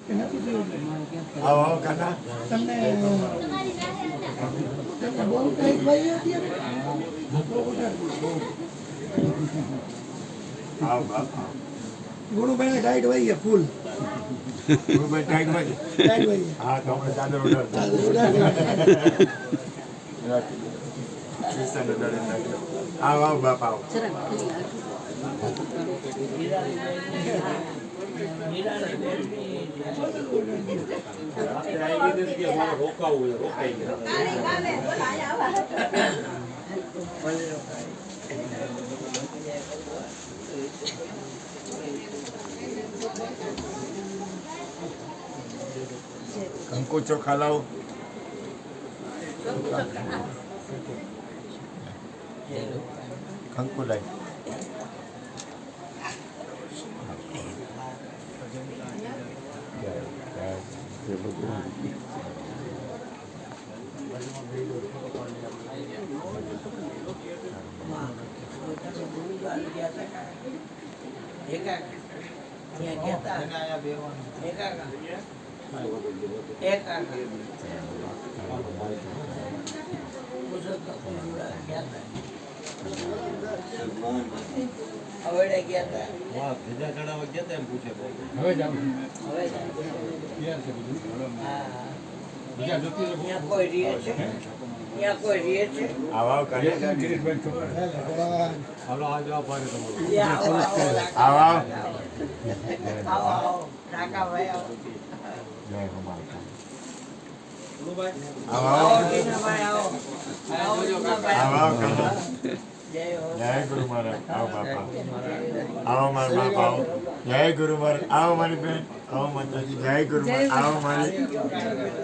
આવો કાકા તમને બહુ ટાઈટ ભાઈ આવો બાપા ગુણુભાઈ ટાઈટ ભાઈ છે ફૂલ ગુરુભાઈ ટાઈટ ભાઈ ટાઈટ ભાઈ હા તો આપણે ચાદર ઉડાડતા આવો આવો બાપા આવો કંકુ ચોખા લાવો કંકુ લાવી જય ગુરુ મહારાજ આવો બાપા આવો મારા બાપા આવો જય ગુરુ મહારાજ આવો મારી બેન આવો માતાજી જય ગુરુ મહારાજ આવો મારી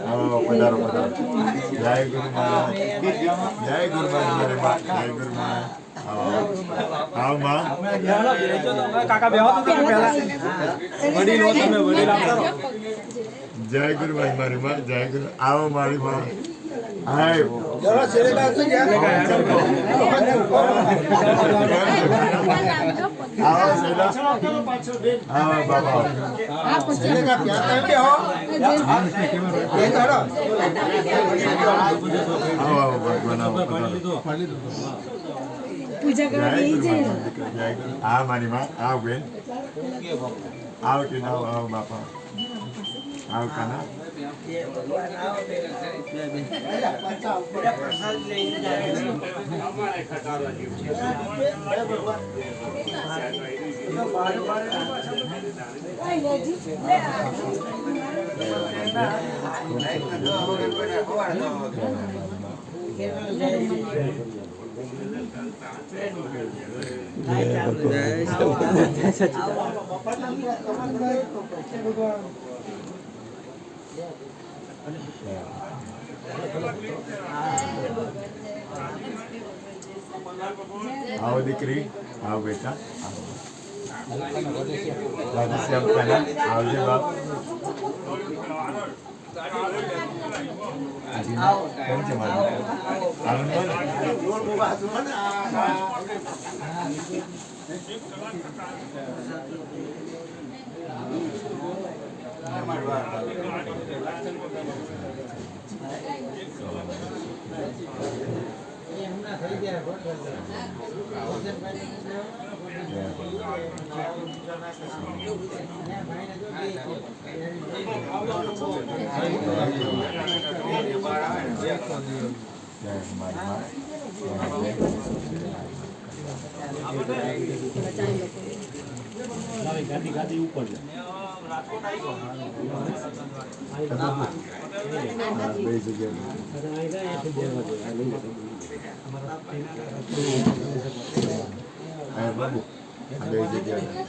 આવો પધારો પધારો જય ગુરુ મહારાજ જય ગુરુ મહારાજ મારી મા જય ગુરુ મહારાજ આવો માં કાકા બેહો તો તમે પહેલા વડીલ હો તમે વડીલ આવતા જય ગુરુ મહારાજ મારી મા જય ગુરુ આવો મારી મા હાય જરા છેડે બાજુ આવો સેલા આવો બાબા છેડે કા પ્યાર કે હો એ કરો આવો ભગવાન આવો પૂજા કરવા બેસી જાય આ મારી માં આવો બેન આવો કે ના આવો બાપા આવો કાના आओ દીકરી आओ बेटा राधेश्याम काना आवजे बाप કેમ છે મારું આનંદ ગાડી ગાડી ઉપર બે જગ્યા બાબુ બે જગ્યા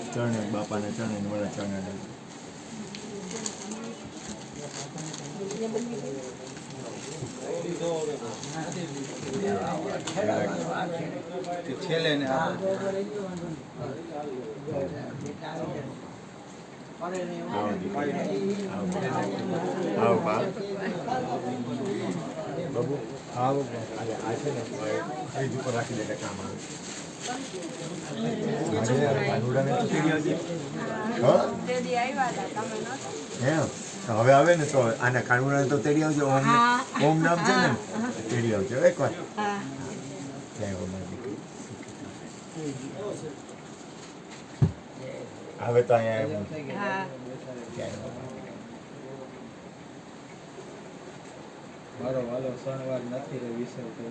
ચરણે બાપાને ચરણે વડા ચરણે છેલ્લે ને આવો બા બાબુ આવો આ છે ને ફ્રીજ ઉપર રાખી દે કામ આવે કાનુડાને તો તેડી આવજે. હા એમ તો હવે આવે ને તો આને કાનુડાને તો તેડી આવજો. ઓમ નામ છે ને તેડી આવજો એકવાર. જય હો મારી દીકરી. હવે તો અહીંયા જય હો. વાલો વાલો શનિવાર નથી રે વિષય તો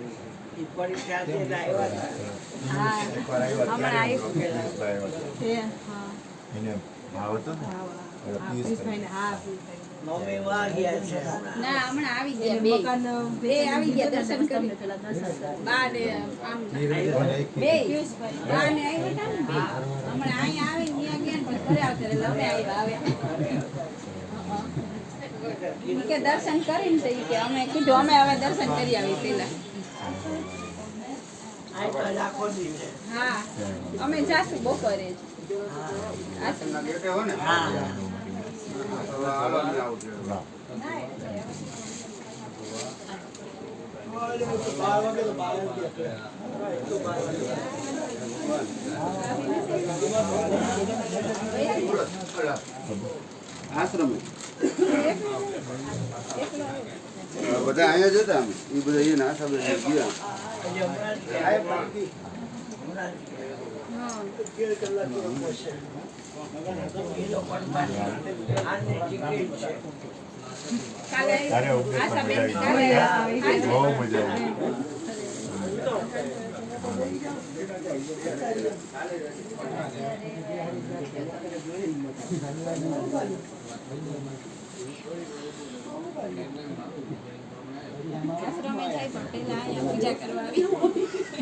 એકવાર આવ્યો એને ભાવ હતો ને પિયુષભાઈ. ના હમણાં આવી ગયા બે આવી ગયા દર્શન કરી બા ને આમ બે બા ને આવ્યા હતા ને બે હમણાં અહીંયા આવી ત્યાં ગયા ને ઘરે આવતા એટલે અમે આવ્યા ઈ કે દર્શન કરીને તો ઈ કે અમે કીધું અમે હવે દર્શન કરી આવી પેલા હા અમે જાશું બપોરે જ આશ્રમ બધા અહીંયા જતા અમે એ બધા એ ના સામે ગયા કાલે તારે આશા બેન બહુ મજા આવી. આશ્રમે જાય પણ પેલા અહીંયા પૂજા કરવા આવી